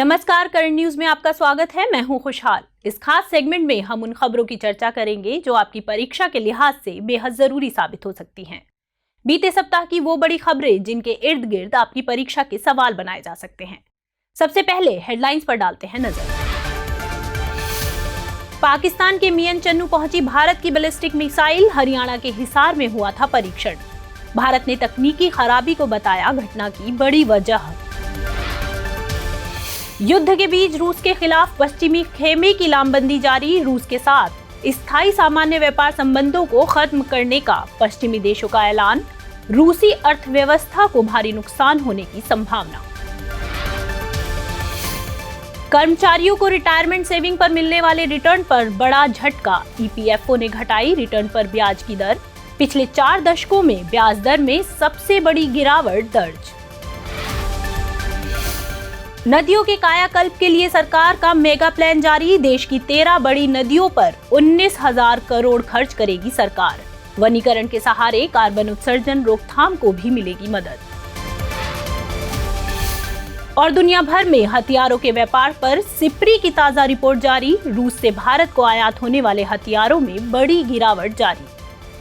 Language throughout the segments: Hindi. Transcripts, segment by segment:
नमस्कार, करंट न्यूज में आपका स्वागत है। मैं हूं खुशहाल। इस खास सेगमेंट में हम उन खबरों की चर्चा करेंगे जो आपकी परीक्षा के लिहाज से बेहद जरूरी साबित हो सकती हैं। बीते सप्ताह की वो बड़ी खबरें जिनके इर्द गिर्द आपकी परीक्षा के सवाल बनाए जा सकते हैं। सबसे पहले हेडलाइंस पर डालते हैं नजर। पाकिस्तान के मियन चन्नू पहुंची भारत की बैलिस्टिक मिसाइल। हरियाणा के हिसार में हुआ था परीक्षण। भारत ने तकनीकी खराबी को बताया घटना की बड़ी वजह। युद्ध के बीच रूस के खिलाफ पश्चिमी खेमे की लामबंदी जारी। रूस के साथ स्थायी सामान्य व्यापार संबंधों को खत्म करने का पश्चिमी देशों का ऐलान। रूसी अर्थव्यवस्था को भारी नुकसान होने की संभावना। कर्मचारियों को रिटायरमेंट सेविंग पर मिलने वाले रिटर्न पर बड़ा झटका। ईपीएफओ ने घटाई रिटर्न पर ब्याज की दर। पिछले 4 दशकों में ब्याज दर में सबसे बड़ी गिरावट दर्ज। नदियों के कायाकल्प के लिए सरकार का मेगा प्लान जारी। देश की 13 बड़ी नदियों पर 19,000 करोड़ खर्च करेगी सरकार। वनीकरण के सहारे कार्बन उत्सर्जन रोकथाम को भी मिलेगी मदद। और दुनिया भर में हथियारों के व्यापार पर सिप्री की ताजा रिपोर्ट जारी। रूस से भारत को आयात होने वाले हथियारों में बड़ी गिरावट जारी।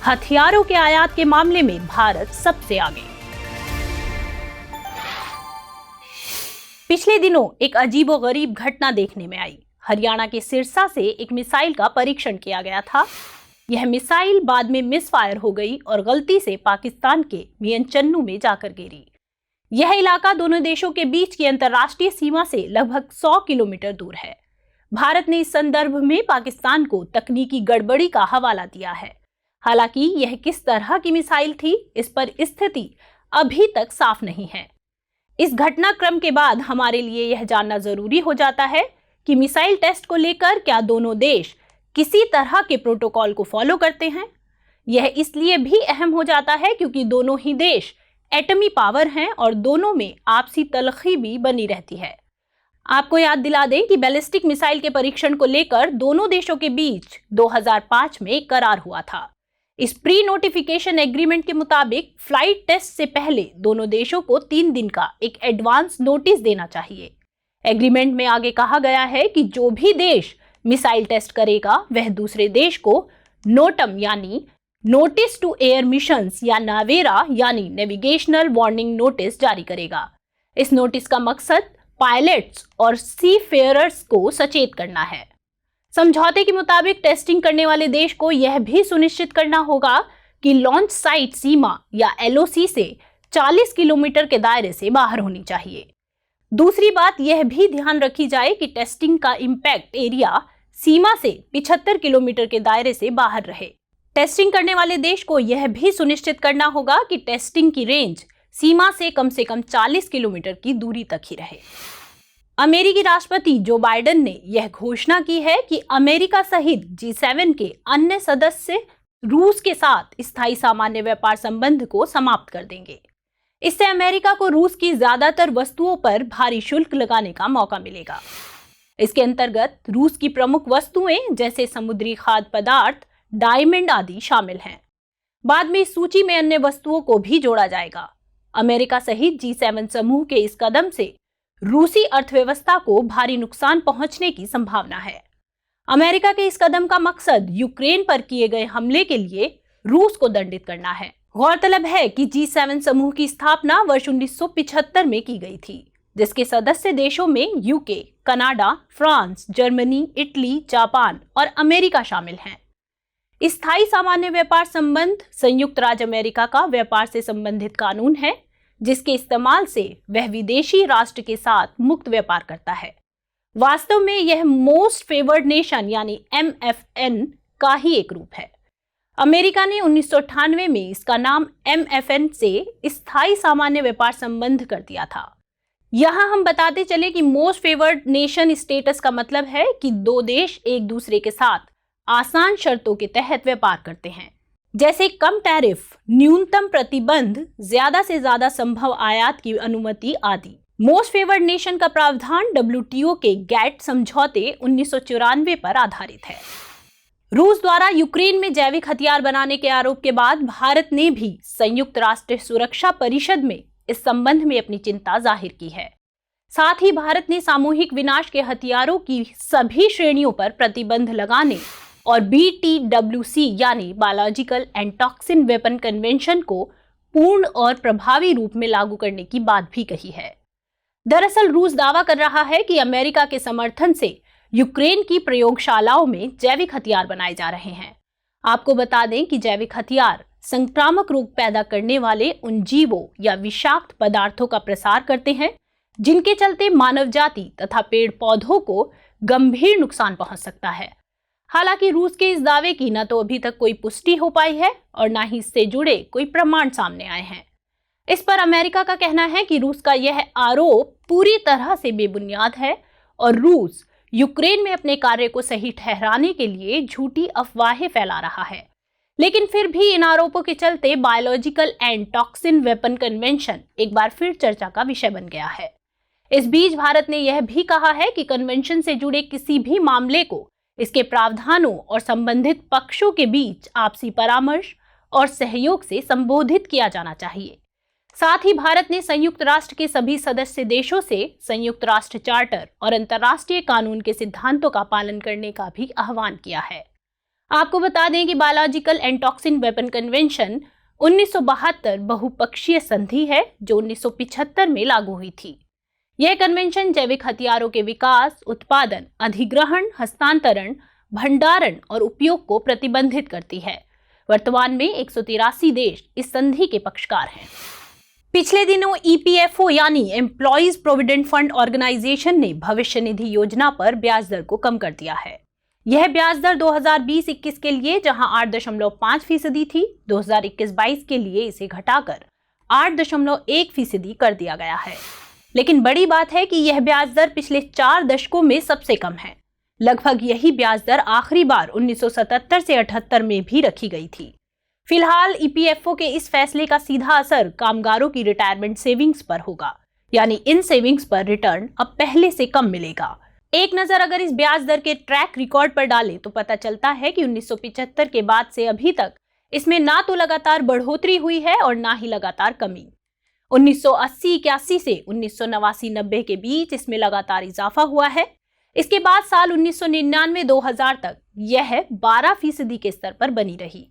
हथियारों के आयात के मामले में भारत सबसे आगे। पिछले दिनों एक अजीबोगरीब घटना देखने में आई। हरियाणा के सिरसा से एक मिसाइल का परीक्षण किया गया था। यह मिसाइल बाद में मिसफायर हो गई और गलती से पाकिस्तान के मियन चन्नू में जाकर गिरी। यह इलाका दोनों देशों के बीच की अंतर्राष्ट्रीय सीमा से लगभग 100 किलोमीटर दूर है। भारत ने इस संदर्भ में पाकिस्तान को तकनीकी गड़बड़ी का हवाला दिया है। हालांकि यह किस तरह की मिसाइल थी, इस पर स्थिति अभी तक साफ नहीं है। इस घटनाक्रम के बाद हमारे लिए यह जानना जरूरी हो जाता है कि मिसाइल टेस्ट को लेकर क्या दोनों देश किसी तरह के प्रोटोकॉल को फॉलो करते हैं। यह इसलिए भी अहम हो जाता है क्योंकि दोनों ही देश एटमी पावर हैं और दोनों में आपसी तलखी भी बनी रहती है। आपको याद दिला दें कि बैलिस्टिक मिसाइल के परीक्षण को लेकर दोनों देशों के बीच 2005 में एक करार हुआ था। इस प्री नोटिफिकेशन एग्रीमेंट के मुताबिक फ्लाइट टेस्ट से पहले दोनों देशों को 3 दिन का एक एडवांस नोटिस देना चाहिए। एग्रीमेंट में आगे कहा गया है कि जो भी देश मिसाइल टेस्ट करेगा वह दूसरे देश को नोटम यानी नोटिस टू एयर मिशंस या नावेरा यानी नेविगेशनल वार्निंग नोटिस जारी करेगा। इस नोटिस का मकसद पायलट्स और सी फेयरर्स को सचेत करना है। समझौते के मुताबिक टेस्टिंग करने वाले देश को यह भी सुनिश्चित करना होगा कि लॉन्च साइट सीमा या एलओसी से 40 किलोमीटर के दायरे से बाहर होनी चाहिए। दूसरी बात यह भी ध्यान रखी जाए कि टेस्टिंग का इंपैक्ट एरिया सीमा से 75 किलोमीटर के दायरे से बाहर रहे। टेस्टिंग करने वाले देश को यह भी सुनिश्चित करना होगा कि टेस्टिंग की रेंज सीमा से कम 40 किलोमीटर की दूरी तक ही रहे। अमेरिकी राष्ट्रपति जो बाइडेन ने यह घोषणा की है कि अमेरिका सहित G7 के अन्य सदस्य रूस के साथ स्थायी सामान्य व्यापार संबंध को समाप्त कर देंगे। इससे अमेरिका को रूस की ज्यादातर वस्तुओं पर भारी शुल्क लगाने का मौका मिलेगा। इसके अंतर्गत रूस की प्रमुख वस्तुएं जैसे समुद्री खाद्य पदार्थ, डायमंड आदि शामिल हैं। बाद में इस सूची में अन्य वस्तुओं को भी जोड़ा जाएगा। अमेरिका सहित G7 समूह के इस कदम से रूसी अर्थव्यवस्था को भारी नुकसान पहुंचने की संभावना है। अमेरिका के इस कदम का मकसद यूक्रेन पर किए गए हमले के लिए रूस को दंडित करना है। गौरतलब है कि G7 समूह की स्थापना वर्ष 1975 में की गई थी, जिसके सदस्य देशों में UK, Canada, France, Germany, Italy, Japan और अमेरिका शामिल हैं। स्थायी सामान्य व्यापार संबंध संयुक्त राज्य अमेरिका का व्यापार से संबंधित कानून है, जिसके इस्तेमाल से वह विदेशी राष्ट्र के साथ मुक्त व्यापार करता है। वास्तव में यह मोस्ट फेवर्ड नेशन यानी MFN का ही एक रूप है। अमेरिका ने 1998 में इसका नाम MFN से स्थायी सामान्य व्यापार संबंध कर दिया था। यहां हम बताते चले कि मोस्ट फेवर्ड नेशन स्टेटस का मतलब है कि 2 देश एक दूसरे के साथ आसान शर्तों के तहत व्यापार करते हैं, जैसे कम टैरिफ, न्यूनतम प्रतिबंध, ज्यादा से ज्यादा संभव आयात की अनुमति आदि। मोस्ट फेवर्ड नेशन का प्रावधान WTO के गैट समझौते 1994 पर आधारित है। रूस द्वारा यूक्रेन में जैविक हथियार बनाने के आरोप के बाद भारत ने भी संयुक्त राष्ट्र सुरक्षा परिषद में इस संबंध में अपनी चिंता जाहिर की है। साथ ही भारत ने सामूहिक विनाश के हथियारों की सभी श्रेणियों पर प्रतिबंध लगाने और BTWC यानी biological and toxin weapon convention को पूर्ण और प्रभावी रूप में लागू करने की बात भी कही है। दरअसल रूस दावा कर रहा है कि अमेरिका के समर्थन से यूक्रेन की प्रयोगशालाओं में जैविक हथियार बनाए जा रहे हैं। आपको बता दें कि जैविक हथियार संक्रामक रोग पैदा करने वाले उन जीवों या विषाक्त पदार्थों का प्रसार करते हैं जिनके चलते मानव जाति तथा पेड़ पौधों को गंभीर नुकसान पहुंच सकता है। हालांकि रूस के इस दावे की न तो अभी तक कोई पुष्टि हो पाई है और न ही इससे जुड़े कोई प्रमाण सामने आए हैं। इस पर अमेरिका का कहना है कि रूस का यह आरोप पूरी तरह से बेबुनियाद है और रूस यूक्रेन में अपने कार्य को सही ठहराने के लिए झूठी अफवाहें फैला रहा है। लेकिन फिर भी इन आरोपों के चलते biological and toxin weapon convention एक बार फिर चर्चा का विषय बन गया है। इस बीच भारत ने यह भी कहा है कि कन्वेंशन से जुड़े किसी भी मामले को इसके प्रावधानों और संबंधित पक्षों के बीच आपसी परामर्श और सहयोग से संबोधित किया जाना चाहिए। साथ ही भारत ने संयुक्त राष्ट्र के सभी सदस्य देशों से संयुक्त राष्ट्र चार्टर और अंतर्राष्ट्रीय कानून के सिद्धांतों का पालन करने का भी आह्वान किया है। आपको बता दें कि biological and toxin weapon convention 1972 बहुपक्षीय संधि है जो 1975 में लागू हुई थी। यह कन्वेंशन जैविक हथियारों के विकास, उत्पादन, अधिग्रहण, हस्तांतरण, भंडारण और उपयोग को प्रतिबंधित करती है। वर्तमान में 183 देश इस संधि के पक्षकार हैं। पिछले दिनों EPFO यानी एम्प्लॉइज प्रोविडेंट फंड ऑर्गेनाइजेशन ने भविष्य निधि योजना पर ब्याज दर को कम कर दिया है। यह ब्याज दर 2020-21 के लिए जहां 8.5% थी, 2021-22 के लिए इसे घटाकर 8.1% कर दिया गया है। लेकिन बड़ी बात है कि यह ब्याज दर पिछले 4 दशकों में सबसे कम है। लगभग यही ब्याज दर आखिरी बार 1977 से 78 में भी रखी गई थी। फिलहाल EPFO के इस फैसले का सीधा असर कामगारों की रिटायरमेंट सेविंग्स पर होगा, यानी इन सेविंग्स पर रिटर्न अब पहले से कम मिलेगा। एक नजर अगर इस ब्याज दर के ट्रैक रिकॉर्ड पर डालें तो पता चलता है कि 1975 के बाद से अभी तक इसमें ना तो लगातार बढ़ोतरी हुई है और ना ही लगातार कमी। 1980-81 से 1989-90 के बीच इसमें लगातार इजाफा हुआ है। इसके बाद साल 1999-2000 तक यह 12% के स्तर पर बनी रही।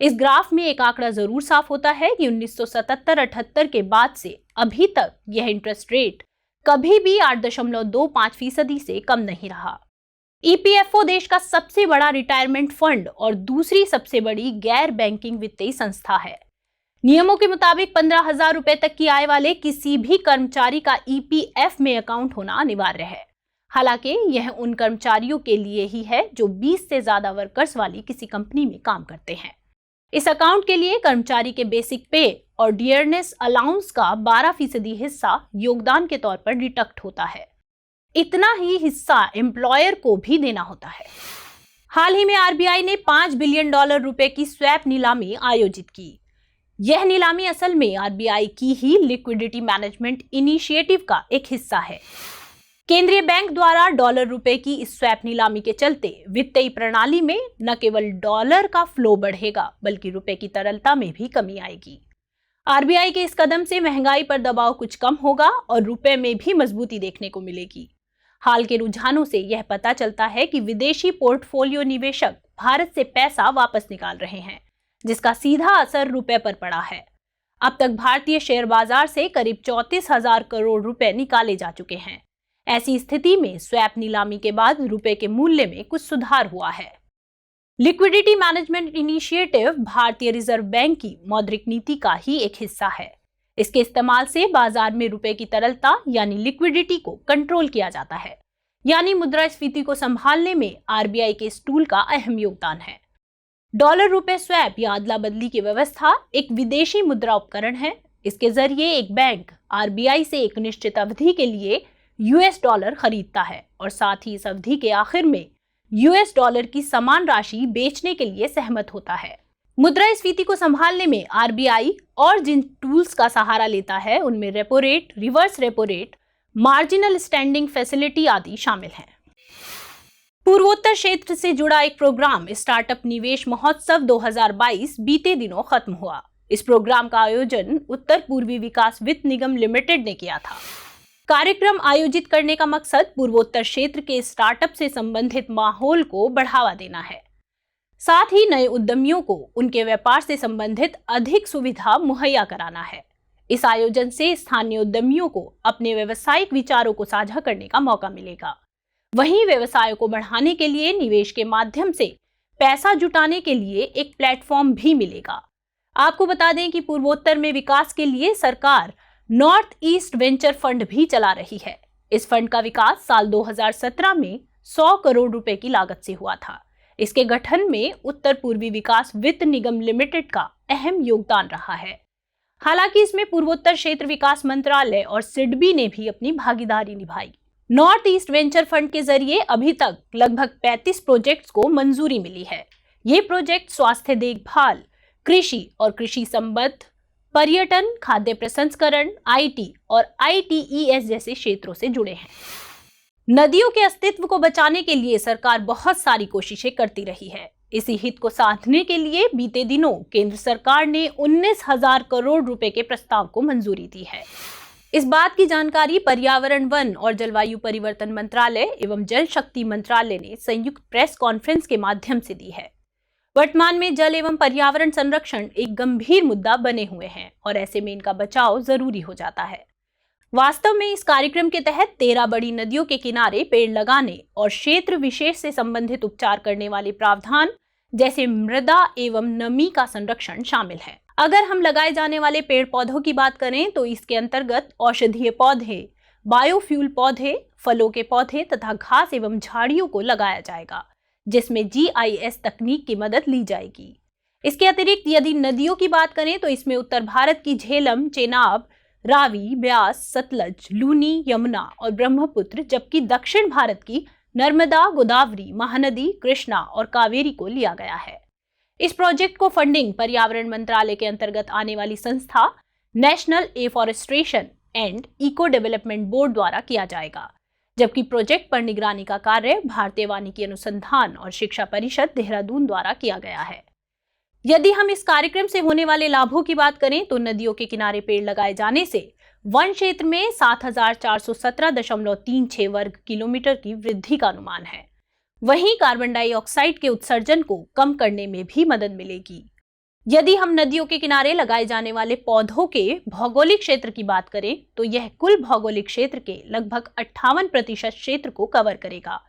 इस ग्राफ में एक आंकड़ा जरूर साफ होता है कि 1977-78 के बाद से अभी तक यह इंटरेस्ट रेट कभी भी 8.25% से कम नहीं रहा। EPFO देश का सबसे बड़ा रिटायरमेंट फंड और दूसरी सबसे बड़ी गैर बैंकिंग वित्तीय संस्था है। नियमों के मुताबिक 15,000 रुपए तक की आय वाले किसी भी कर्मचारी का EPF में अकाउंट होना अनिवार्य है। हालांकि यह उन कर्मचारियों के लिए ही है जो 20 से ज्यादा वर्कर्स वाली किसी कंपनी में काम करते हैं। इस अकाउंट के लिए कर्मचारी के बेसिक पे और डियरनेस अलाउंस का 12% हिस्सा योगदान के तौर पर डिडक्ट होता है। इतना ही हिस्सा एम्प्लॉयर को भी देना होता है। हाल ही में RBI ने $5 बिलियन रुपए की स्वैप नीलामी आयोजित की। यह नीलामी असल में RBI की ही लिक्विडिटी मैनेजमेंट इनिशिएटिव का एक हिस्सा है। केंद्रीय बैंक द्वारा डॉलर रुपए की इस स्वैप नीलामी के चलते वित्तीय प्रणाली में न केवल डॉलर का फ्लो बढ़ेगा बल्कि रुपए की तरलता में भी कमी आएगी। RBI के इस कदम से महंगाई पर दबाव कुछ कम होगा और रुपए में भी मजबूती देखने को मिलेगी। हाल के रुझानों से यह पता चलता है कि विदेशी पोर्टफोलियो निवेशक भारत से पैसा वापस निकाल रहे हैं, जिसका सीधा असर रुपए पर पड़ा है। अब तक भारतीय शेयर बाजार से करीब 34,000 करोड़ रुपए निकाले जा चुके हैं। ऐसी स्थिति में स्वैप नीलामी के बाद रुपए के मूल्य में कुछ सुधार हुआ है। लिक्विडिटी मैनेजमेंट इनिशिएटिव भारतीय रिजर्व बैंक की मौद्रिक नीति का ही एक हिस्सा है। इसके इस्तेमाल से बाजार में रुपए की तरलता यानी लिक्विडिटी को कंट्रोल किया जाता है, यानी मुद्रास्फीति को संभालने में RBI के इस टूल का अहम योगदान है। डॉलर रुपए स्वैप या अदला बदली की व्यवस्था एक विदेशी मुद्रा उपकरण है। इसके जरिए एक बैंक RBI से एक निश्चित अवधि के लिए US डॉलर खरीदता है और साथ ही इस अवधि के आखिर में US डॉलर की समान राशि बेचने के लिए सहमत होता है। मुद्रास्फीति को संभालने में RBI और जिन टूल्स का सहारा लेता है उनमें repo rate, reverse repo rate, marginal standing facility आदि शामिल हैं। पूर्वोत्तर क्षेत्र से जुड़ा एक प्रोग्राम स्टार्टअप निवेश महोत्सव 2022 बीते दिनों खत्म हुआ। इस प्रोग्राम का आयोजन उत्तर पूर्वी विकास वित्त निगम लिमिटेड ने किया था। कार्यक्रम आयोजित करने का मकसद पूर्वोत्तर क्षेत्र के स्टार्टअप से संबंधित माहौल को बढ़ावा देना है, साथ ही नए उद्यमियों को उनके व्यापार से संबंधित अधिक सुविधा मुहैया कराना है। इस आयोजन से स्थानीय उद्यमियों को अपने व्यावसायिक विचारों को साझा करने का मौका मिलेगा। वहीं व्यवसाय को बढ़ाने के लिए निवेश के माध्यम से पैसा जुटाने के लिए एक प्लेटफॉर्म भी मिलेगा। आपको बता दें कि पूर्वोत्तर में विकास के लिए सरकार नॉर्थ ईस्ट वेंचर फंड भी चला रही है। इस फंड का विकास साल 2017 में 100 करोड़ रुपए की लागत से हुआ था। इसके गठन में उत्तर पूर्वी विकास वित्त निगम लिमिटेड का अहम योगदान रहा है। हालांकि इसमें पूर्वोत्तर क्षेत्र विकास मंत्रालय और सिडबी ने भी अपनी भागीदारी निभाई। नॉर्थ ईस्ट वेंचर फंड के जरिए अभी तक लगभग 35 प्रोजेक्ट्स को मंजूरी मिली है। ये प्रोजेक्ट स्वास्थ्य देखभाल, कृषि और कृषि संबद्ध, पर्यटन, खाद्य प्रसंस्करण, आईटी और आईटीईएस जैसे क्षेत्रों से जुड़े हैं। नदियों के अस्तित्व को बचाने के लिए सरकार बहुत सारी कोशिशें करती रही है। इसी हित को साधने के लिए बीते दिनों केंद्र सरकार ने 19,000 करोड़ रुपए के प्रस्ताव को मंजूरी दी है। इस बात की जानकारी पर्यावरण, वन और जलवायु परिवर्तन मंत्रालय एवं जल शक्ति मंत्रालय ने संयुक्त प्रेस कॉन्फ्रेंस के माध्यम से दी है। वर्तमान में जल एवं पर्यावरण संरक्षण एक गंभीर मुद्दा बने हुए हैं और ऐसे में इनका बचाव जरूरी हो जाता है। वास्तव में इस कार्यक्रम के तहत 13 बड़ी नदियों के किनारे पेड़ लगाने और क्षेत्र विशेष से संबंधित उपचार करने वाले प्रावधान जैसे मृदा एवं नमी का संरक्षण शामिल है। अगर हम लगाए जाने वाले पेड़ पौधों की बात करें तो इसके अंतर्गत औषधीय पौधे, बायोफ्यूल पौधे, फलों के पौधे तथा घास एवं झाड़ियों को लगाया जाएगा, जिसमें GIS तकनीक की मदद ली जाएगी। इसके अतिरिक्त यदि नदियों की बात करें तो इसमें उत्तर भारत की झेलम, चेनाब, रावी, ब्यास, सतलज, लूनी, यमुना और ब्रह्मपुत्र, जबकि दक्षिण भारत की नर्मदा, गोदावरी, महानदी, कृष्णा और कावेरी को लिया गया है। इस प्रोजेक्ट को फंडिंग पर्यावरण मंत्रालय के अंतर्गत आने वाली संस्था national afforestation and eco development board द्वारा किया जाएगा, जबकि प्रोजेक्ट पर निगरानी का कार्य भारतीय वानिकी अनुसंधान और शिक्षा परिषद देहरादून द्वारा किया गया है। यदि हम इस कार्यक्रम से होने वाले लाभों की बात करें तो नदियों के किनारे पेड़ लगाए जाने से वन क्षेत्र में 7,417.36 वर्ग किलोमीटर की वृद्धि का अनुमान है। वहीं कार्बन डाइऑक्साइड के उत्सर्जन को कम करने में भी मदद मिलेगी। यदि हम नदियों के किनारे लगाए जाने वाले पौधों के भौगोलिक क्षेत्र की बात करें तो यह कुल भौगोलिक क्षेत्र के लगभग 58% क्षेत्र को कवर करेगा।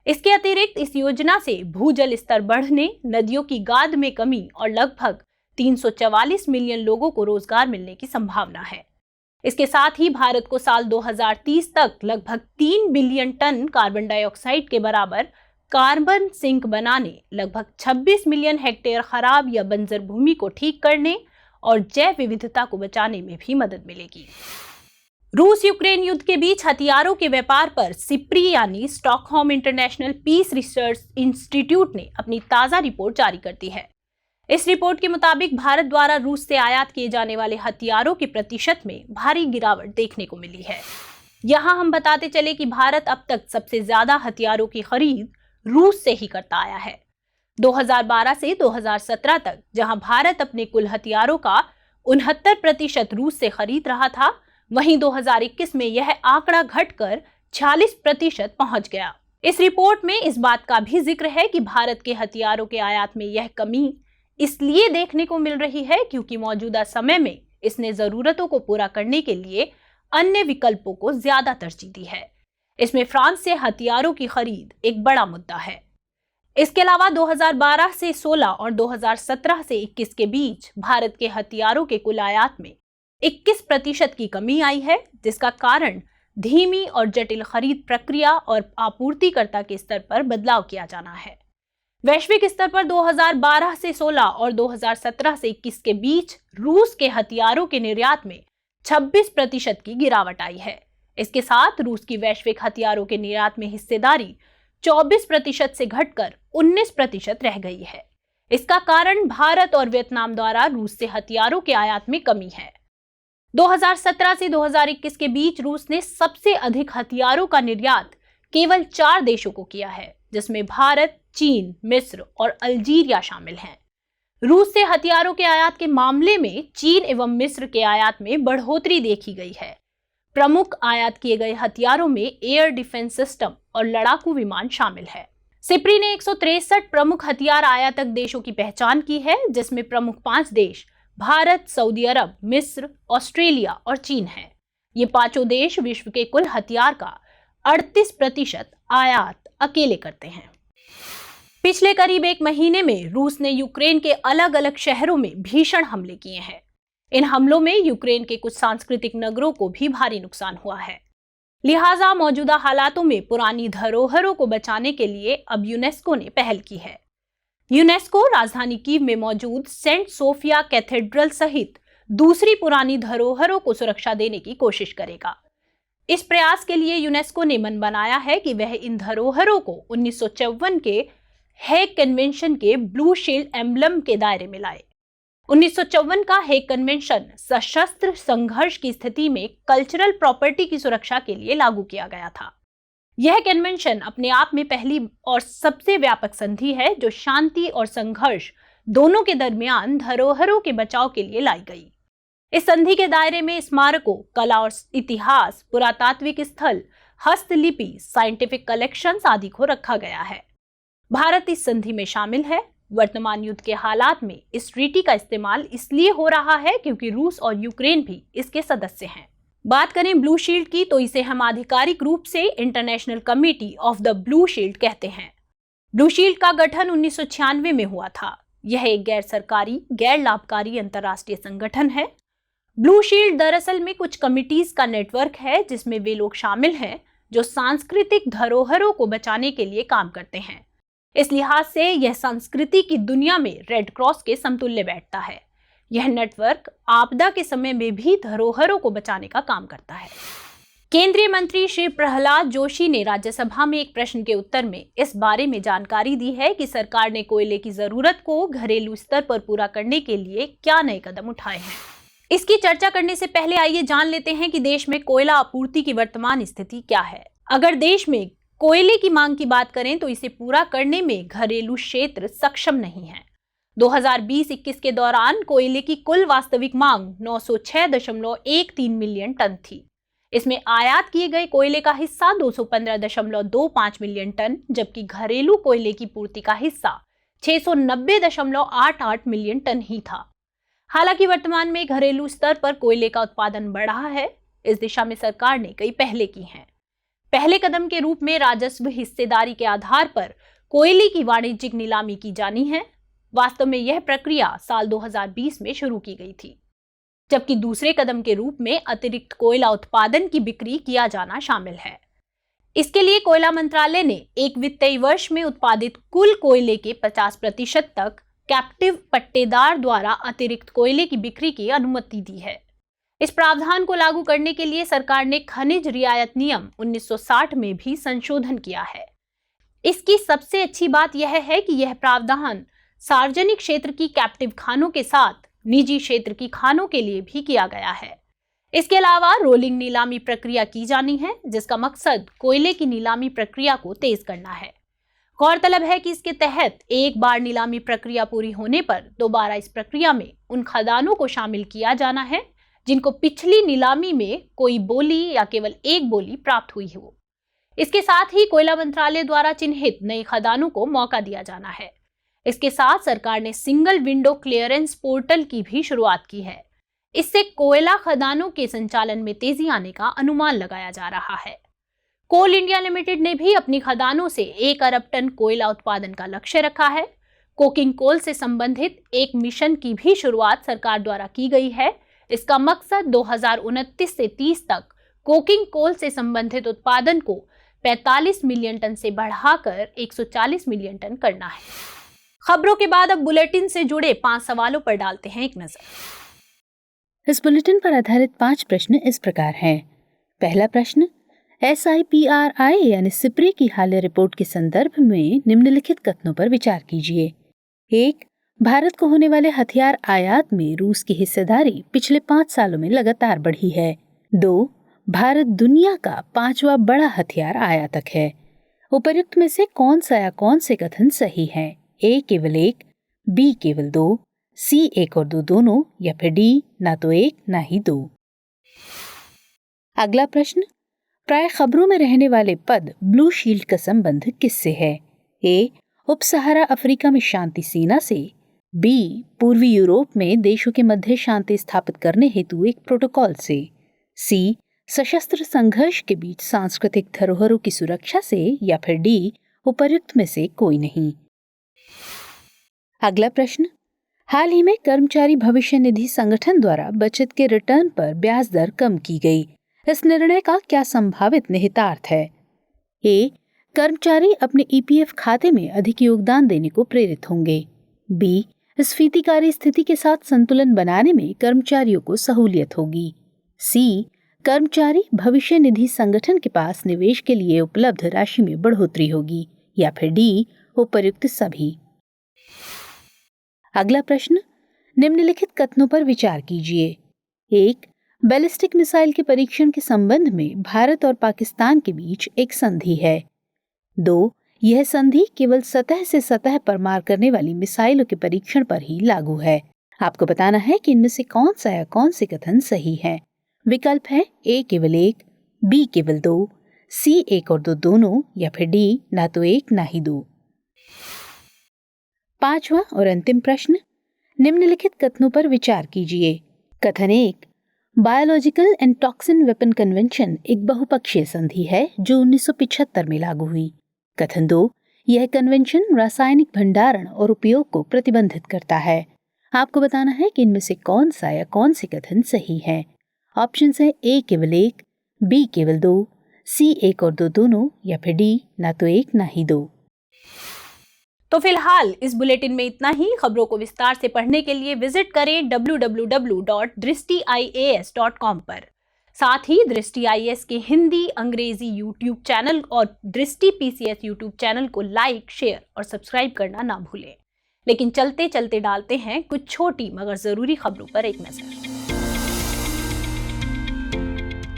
इसके अतिरिक्त इस योजना से भूजल स्तर बढ़ने, नदियों की गाद में कमी और लगभग 344 मिलियन लोगों को रोजगार मिलने की संभावना है। इसके साथ ही भारत को साल 2030 तक लगभग 3 बिलियन टन कार्बन डाइऑक्साइड के बराबर कार्बन सिंक बनाने, लगभग 26 मिलियन हेक्टेयर खराब या बंजर भूमि को ठीक करने और जैव विविधता को बचाने में भी मदद मिलेगी। रूस यूक्रेन युद्ध के बीच हथियारों के व्यापार पर सिप्री यानी Stockholm International Peace Research Institute ने अपनी ताजा रिपोर्ट जारी कर दी है। इस रिपोर्ट के मुताबिक भारत द्वारा रूस से आयात किए जाने वाले हथियारों के प्रतिशत में भारी गिरावट देखने को मिली है। यहाँ हम बताते चले कि भारत अब तक सबसे ज्यादा हथियारों की खरीद रूस से ही करता आया है। 2012 से 2017 तक जहां भारत अपने कुल हथियारों का 69% रूस से खरीद रहा था, वहीं 2021 में यह आंकड़ा घटकर 46% पहुंच गया। इस रिपोर्ट में इस बात का भी जिक्र है कि भारत के हथियारों के आयात में यह कमी इसलिए देखने को मिल रही है क्योंकि मौजूदा समय में इसने जरूरतों को पूरा करने के लिए अन्य विकल्पों को ज्यादा तरजीह दी है। इसमें फ्रांस से हथियारों की खरीद एक बड़ा मुद्दा है। इसके अलावा 2012 से 16 और 2017 से 21 के बीच भारत के हथियारों के कुल आयात में 21% की कमी आई है, जिसका कारण धीमी और जटिल खरीद प्रक्रिया और आपूर्तिकर्ता के स्तर पर बदलाव किया जाना है। वैश्विक स्तर पर 2012 से 16 और 2017 से 21 के बीच रूस के हथियारों के निर्यात में 26% की गिरावट आई है। इसके साथ रूस की वैश्विक हथियारों के निर्यात में हिस्सेदारी 24% से घटकर 19% रह गई है। इसका कारण भारत और वियतनाम द्वारा रूस से हथियारों के आयात में कमी है। 2017 से 2021 के बीच रूस ने सबसे अधिक हथियारों का निर्यात केवल 4 देशों को किया है, जिसमें भारत, चीन, मिस्र और अल्जीरिया शामिल हैं। रूस से हथियारों के आयात के मामले में चीन एवं मिस्र के आयात में बढ़ोतरी देखी गई है। प्रमुख आयात किए गए हथियारों में एयर डिफेंस सिस्टम और लड़ाकू विमान शामिल है। सिप्री ने 163 प्रमुख हथियार आयातक देशों की पहचान की है, जिसमें प्रमुख 5 देश भारत, सऊदी अरब, मिस्र, ऑस्ट्रेलिया और चीन हैं। ये पांचों देश विश्व के कुल हथियार का 38% आयात अकेले करते हैं। पिछले करीब 1 महीने में रूस ने यूक्रेन के अलग अलग शहरों में भीषण हमले किए हैं। इन हमलों में यूक्रेन के कुछ सांस्कृतिक नगरों को भी भारी नुकसान हुआ है। लिहाजा मौजूदा हालातों में पुरानी धरोहरों को बचाने के लिए अब यूनेस्को ने पहल की है। यूनेस्को राजधानी कीव में मौजूद सेंट सोफिया कैथेड्रल सहित दूसरी पुरानी धरोहरों को सुरक्षा देने की कोशिश करेगा। इस प्रयास के लिए यूनेस्को ने मन बनाया है कि वह इन धरोहरों को 1954 के हेग कन्वेंशन के ब्लू शील्ड एम्बलम के दायरे में लाए। 1954 का हेग कन्वेंशन सशस्त्र संघर्ष की स्थिति में कल्चरल प्रॉपर्टी की सुरक्षा के लिए लागू किया गया था। यह कन्वेंशन अपने आप में पहली और सबसे व्यापक संधि है जो शांति और संघर्ष दोनों के दरमियान धरोहरों के बचाव के लिए लाई गई। इस संधि के दायरे में स्मारकों, कला और इतिहास, पुरातात्विक स्थल, हस्तलिपि, साइंटिफिक कलेक्शंस आदि को रखा गया है। भारत इस संधि में शामिल है। वर्तमान युद्ध के हालात में इस ट्रीटी का इस्तेमाल इसलिए हो रहा है क्योंकि रूस और यूक्रेन भी इसके सदस्य हैं। बात करें ब्लू शील्ड की तो इसे हम आधिकारिक रूप से international committee of the blue shield कहते हैं। ब्लू शील्ड का गठन 1996 में हुआ था। यह एक गैर सरकारी, गैर लाभकारी अंतर्राष्ट्रीय संगठन है। ब्लू शील्ड दरअसल में कुछ कमिटीज का नेटवर्क है जिसमें वे लोग शामिल हैं जो सांस्कृतिक धरोहरों को बचाने के लिए काम करते हैं। इस लिहाज से यह संस्कृति की दुनिया में रेड क्रॉस के समतुल्य बैठता है। यह नेटवर्क आपदा के समय में भी धरोहरों को बचाने का काम करता है। केंद्रीय मंत्री श्री प्रहलाद जोशी ने राज्यसभा में एक प्रश्न के उत्तर में इस बारे में जानकारी दी है कि सरकार ने कोयले की जरूरत को घरेलू स्तर पर पूरा करने के लिए क्या नए कदम उठाए हैं। इसकी चर्चा करने से पहले आइए जान लेते हैं कि देश में कोयला आपूर्ति की वर्तमान स्थिति क्या है। अगर देश में कोयले की मांग की बात करें तो इसे पूरा करने में घरेलू क्षेत्र सक्षम नहीं है। 2020-21 के दौरान कोयले की कुल वास्तविक मांग 906.13 मिलियन टन थी। इसमें आयात किए गए कोयले का हिस्सा 215.25 मिलियन टन, जबकि घरेलू कोयले की पूर्ति का हिस्सा 690.88 मिलियन टन ही था। हालांकि वर्तमान में घरेलू स्तर पर कोयले का उत्पादन बढ़ा है। इस दिशा में सरकार ने कई पहले की हैं। पहले कदम के रूप में राजस्व हिस्सेदारी के आधार पर कोयले की वाणिज्यिक नीलामी की जानी है। वास्तव में यह प्रक्रिया साल 2020 में शुरू की गई थी, जबकि दूसरे कदम के रूप में अतिरिक्त कोयला उत्पादन की बिक्री किया जाना शामिल है। इसके लिए कोयला मंत्रालय ने एक वित्तीय वर्ष में उत्पादित कुल कोयले के 50% तक कैप्टिव पट्टेदार द्वारा अतिरिक्त कोयले की बिक्री की अनुमति दी है। इस प्रावधान को लागू करने के लिए सरकार ने खनिज रियायत नियम 1960 में भी संशोधन किया है। इसकी सबसे अच्छी बात यह है कि यह प्रावधान सार्वजनिक क्षेत्र की कैप्टिव खानों के साथ निजी क्षेत्र की खानों के लिए भी किया गया है। इसके अलावा रोलिंग नीलामी प्रक्रिया की जानी है, जिसका मकसद कोयले की नीलामी प्रक्रिया को तेज करना है। गौरतलब है कि इसके तहत एक बार नीलामी प्रक्रिया पूरी होने पर दोबारा इस प्रक्रिया में उन खदानों को शामिल किया जाना है जिनको पिछली नीलामी में कोई बोली या केवल एक बोली प्राप्त हुई हो। इसके साथ ही कोयला मंत्रालय द्वारा चिन्हित नई खदानों को मौका दिया जाना है। इसके साथ सरकार ने सिंगल विंडो क्लियरेंस पोर्टल की भी शुरुआत की है। इससे कोयला खदानों के संचालन में तेजी आने का अनुमान लगाया जा रहा है। कोल इंडिया लिमिटेड ने भी अपनी खदानों से 1 अरब टन कोयला उत्पादन का लक्ष्य रखा है। कोकिंग कोल से संबंधित एक मिशन की भी शुरुआत सरकार द्वारा की गई है। इसका मकसद 2029 से 30 तक कोकिंग कोल से संबंधित उत्पादन को 45 मिलियन टन से बढ़ाकर 140 मिलियन टन करना है। खबरों के बाद अब बुलेटिन से जुड़े 5 सवालों पर डालते हैं एक नजर। इस बुलेटिन पर आधारित 5 प्रश्न इस प्रकार हैं। पहला प्रश्न, SIPRI यानी सिप्री की हालिया रिपोर्ट के संदर्भ में निम्नलिखित कथनों पर विचार कीजिए। 1. भारत को होने वाले हथियार आयात में रूस की हिस्सेदारी पिछले 5 सालों में लगातार बढ़ी है। 2. भारत दुनिया का 5वां बड़ा हथियार आयातक है। उपर्युक्त में से कौन सा या कौन से कथन सही है? A केवल 1, B केवल 2, C 1 और 2 दोनों, या फिर D ना तो 1 ना ही 2। अगला प्रश्न, प्राय खबरों में रहने वाले पद ब्लू शील्ड का संबंध किससे है? ए. उप सहारा अफ्रीका में शांति सेना से, बी. पूर्वी यूरोप में देशों के मध्य शांति स्थापित करने हेतु एक प्रोटोकॉल से, सी. सशस्त्र संघर्ष के बीच सांस्कृतिक धरोहरों की सुरक्षा से, या फिर डी. उपर्युक्त में से कोई नहीं। अगला प्रश्न, हाल ही में कर्मचारी भविष्य निधि संगठन द्वारा बचत के रिटर्न पर ब्याज दर कम की गई। इस निर्णय का क्या संभावित निहितार्थ है? ए. कर्मचारी अपने ईपीएफ खाते में अधिक योगदान देने को प्रेरित होंगे, बी. स्फीतिकारी स्थिति के साथ संतुलन बनाने में कर्मचारियों को सहूलियत होगी, सी. कर्मचारी भविष्य निधि संगठन के पास निवेश के लिए उपलब्ध राशि में बढ़ोतरी होगी, या फिर डी. उपर्युक्त सभी। अगला प्रश्न, निम्नलिखित कथनों पर विचार कीजिए। 1. बैलिस्टिक मिसाइल के परीक्षण के संबंध में भारत और पाकिस्तान के बीच एक संधि है। 2. यह संधि केवल सतह से सतह पर मार करने वाली मिसाइलों के परीक्षण पर ही लागू है। आपको बताना है कि इनमें से कौन सा या कौन से कथन सही है। विकल्प है ए. केवल एक, बी. केवल दो, सी. 1 और 2 दोनों, या फिर डी. ना तो एक ना ही दो। 5वां और अंतिम प्रश्न, निम्नलिखित कथनों पर विचार कीजिए। कथन 1, biological and toxin weapon convention एक बहुपक्षीय संधि है जो 1975 में लागू हुई। कथन 2, यह कन्वेंशन रासायनिक भंडारण और उपयोग को प्रतिबंधित करता है। आपको बताना है कि इनमें से कौन सा या कौन से कथन सही है। ऑप्शन है ए. केवल एक, बी. केवल दो, सी. 1 और 2 दोनों, या फिर डी. ना तो एक ना ही दो। तो फिलहाल इस बुलेटिन में इतना ही। खबरों को विस्तार से पढ़ने के लिए विजिट करें www.dristhias.com पर। साथ ही दृष्टि आईएएस के हिंदी अंग्रेजी यूट्यूब चैनल और दृष्टि पीसीएस यूट्यूब चैनल को लाइक, शेयर और सब्सक्राइब करना ना भूलें। लेकिन चलते चलते डालते हैं कुछ छोटी मगर जरूरी खबरों पर एक नजर।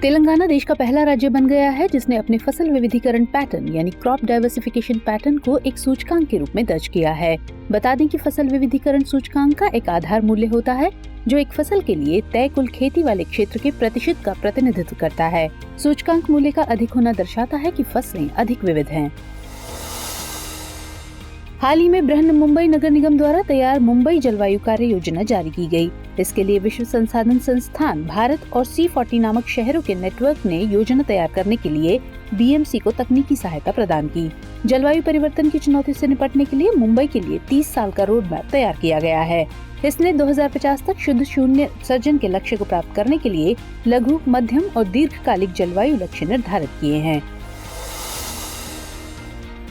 तेलंगाना देश का पहला राज्य बन गया है जिसने अपने फसल विविधीकरण पैटर्न यानी क्रॉप डाइवर्सिफिकेशन पैटर्न को एक सूचकांक के रूप में दर्ज किया है। बता दें कि फसल विविधीकरण सूचकांक का एक आधार मूल्य होता है जो एक फसल के लिए तय कुल खेती वाले क्षेत्र के प्रतिशत का प्रतिनिधित्व करता है। सूचकांक मूल्य का अधिक होना दर्शाता है कि फसलें अधिक विविध हैं। हाल ही में बृहन मुंबई नगर निगम द्वारा तैयार मुंबई जलवायु कार्य योजना जारी की गई। इसके लिए विश्व संसाधन संस्थान भारत और C40 नामक शहरों के नेटवर्क ने योजना तैयार करने के लिए BMC को तकनीकी सहायता प्रदान की। जलवायु परिवर्तन की चुनौती से निपटने के लिए मुंबई के लिए 30 साल का रोड मैप तैयार किया गया है। इसने 2050 तक शुद्ध शून्य उत्सर्जन के लक्ष्य को प्राप्त करने के लिए लघु, मध्यम और दीर्घकालिक जलवायु लक्ष्य निर्धारित किए हैं।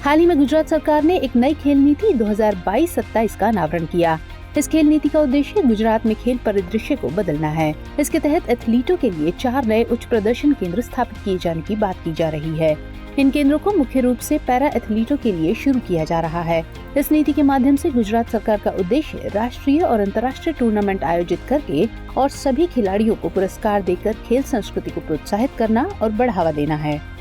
हाल ही में गुजरात सरकार ने एक नई खेल नीति 2022-27 का अनावरण किया। इस खेल नीति का उद्देश्य गुजरात में खेल परिदृश्य को बदलना है। इसके तहत एथलीटों के लिए 4 नए उच्च प्रदर्शन केंद्र स्थापित किए जाने की बात की जा रही है। इन केंद्रों को मुख्य रूप से पैरा एथलीटों के लिए शुरू किया जा रहा है। इस नीति के माध्यम से गुजरात सरकार का उद्देश्य राष्ट्रीय और अंतर्राष्ट्रीय टूर्नामेंट आयोजित करके और सभी खिलाड़ियों को पुरस्कार देकर खेल संस्कृति को प्रोत्साहित करना और बढ़ावा देना है।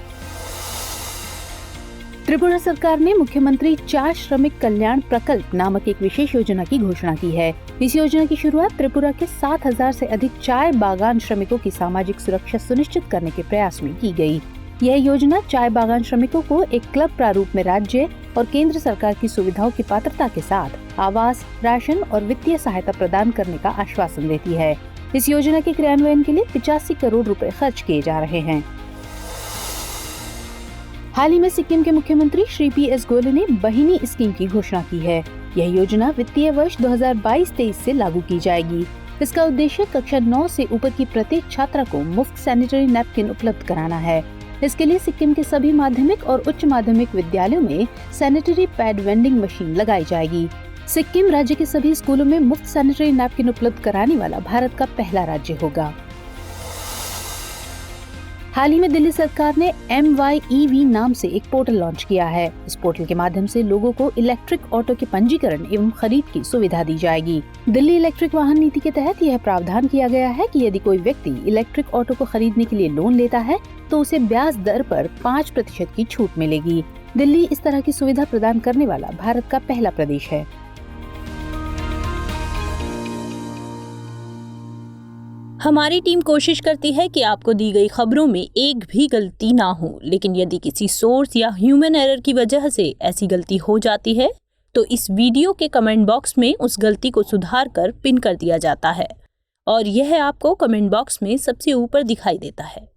त्रिपुरा सरकार ने मुख्यमंत्री चाय श्रमिक कल्याण प्रकल्प नामक एक विशेष योजना की घोषणा की है। इस योजना की शुरुआत त्रिपुरा के 7,000 से अधिक चाय बागान श्रमिकों की सामाजिक सुरक्षा सुनिश्चित करने के प्रयास में की गई। यह योजना चाय बागान श्रमिकों को एक क्लब प्रारूप में राज्य और केंद्र सरकार की सुविधाओं की पात्रता के साथ आवास, राशन और वित्तीय सहायता प्रदान करने का आश्वासन देती है। इस योजना के क्रियान्वयन के लिए 85 करोड़ रुपए खर्च किए जा रहे हैं। हाल ही में सिक्किम के मुख्यमंत्री श्री PS गोले ने बहिनी स्कीम की घोषणा की है। यह योजना वित्तीय वर्ष 2022-23 से लागू की जाएगी। इसका उद्देश्य कक्षा 9 से ऊपर की प्रत्येक छात्रा को मुफ्त सैनिटरी नैपकिन उपलब्ध कराना है। इसके लिए सिक्किम के सभी माध्यमिक और उच्च माध्यमिक विद्यालयों में सैनिटरी पैड वेंडिंग मशीन लगाई जाएगी। सिक्किम राज्य के सभी स्कूलों में मुफ्त सैनिटरी नैपकिन उपलब्ध कराने वाला भारत का पहला राज्य होगा। हाल ही में दिल्ली सरकार ने MYEV नाम से एक पोर्टल लॉन्च किया है। इस पोर्टल के माध्यम से लोगों को इलेक्ट्रिक ऑटो के पंजीकरण एवं खरीद की सुविधा दी जाएगी। दिल्ली इलेक्ट्रिक वाहन नीति के तहत यह प्रावधान किया गया है कि यदि कोई व्यक्ति इलेक्ट्रिक ऑटो को खरीदने के लिए लोन लेता है तो उसे ब्याज दर पर 5% की छूट मिलेगी। दिल्ली इस तरह की सुविधा प्रदान करने वाला भारत का पहला प्रदेश है। हमारी टीम कोशिश करती है कि आपको दी गई खबरों में एक भी गलती ना हो, लेकिन यदि किसी सोर्स या ह्यूमन एरर की वजह से ऐसी गलती हो जाती है तो इस वीडियो के कमेंट बॉक्स में उस गलती को सुधार कर पिन कर दिया जाता है और यह आपको कमेंट बॉक्स में सबसे ऊपर दिखाई देता है।